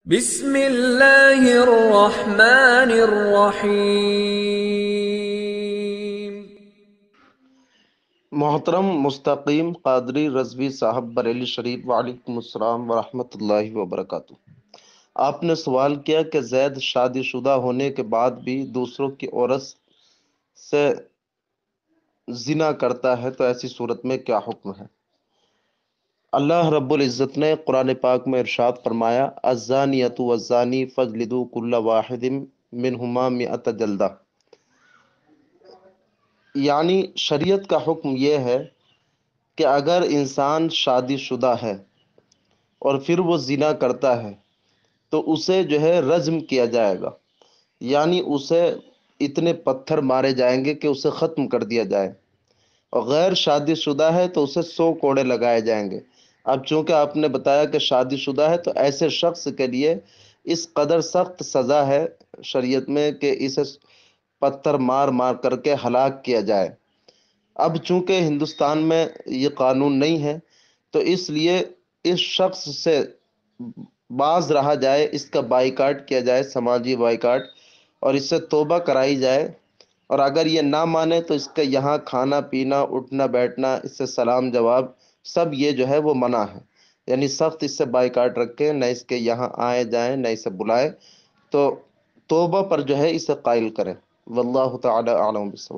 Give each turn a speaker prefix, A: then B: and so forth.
A: بسم اللہ الرحمن الرحیم۔
B: محترم مستقیم قادری رضوی صاحب بریلی شریف، وعلیکم السلام ورحمۃ اللہ وبرکاتہ۔ آپ نے سوال کیا کہ زید شادی شدہ ہونے کے بعد بھی دوسروں کی عورت سے زنا کرتا ہے تو ایسی صورت میں کیا حکم ہے؟ اللہ رب العزت نے قرآن پاک میں ارشاد فرمایا، الزانیۃ والزانی فاجلدوا کل واحد منہما مئۃ جلدہ، یعنی شریعت کا حکم یہ ہے کہ اگر انسان شادی شدہ ہے اور پھر وہ زنا کرتا ہے تو اسے جو ہے رجم کیا جائے گا، یعنی اسے اتنے پتھر مارے جائیں گے کہ اسے ختم کر دیا جائے، اور غیر شادی شدہ ہے تو اسے 100 کوڑے لگائے جائیں گے۔ اب چونکہ آپ نے بتایا کہ شادی شدہ ہے تو ایسے شخص کے لیے اس قدر سخت سزا ہے شریعت میں کہ اسے پتھر مار مار کر کے ہلاک کیا جائے۔ اب چونکہ ہندوستان میں یہ قانون نہیں ہے تو اس لیے اس شخص سے باز رہا جائے، اس کا بائیکاٹ کیا جائے، سماجی بائیکاٹ، اور اس سے توبہ کرائی جائے، اور اگر یہ نہ مانے تو اس کا یہاں کھانا پینا، اٹھنا بیٹھنا، اس سے سلام جواب، سب یہ جو ہے وہ منع ہے، یعنی سخت اس سے بائیکاٹ رکھے، نہ اس کے یہاں آئے جائیں نہ اسے بلائے، تو توبہ پر جو ہے اسے قائل کریں۔ واللہ تعالی اعلم بالصواب۔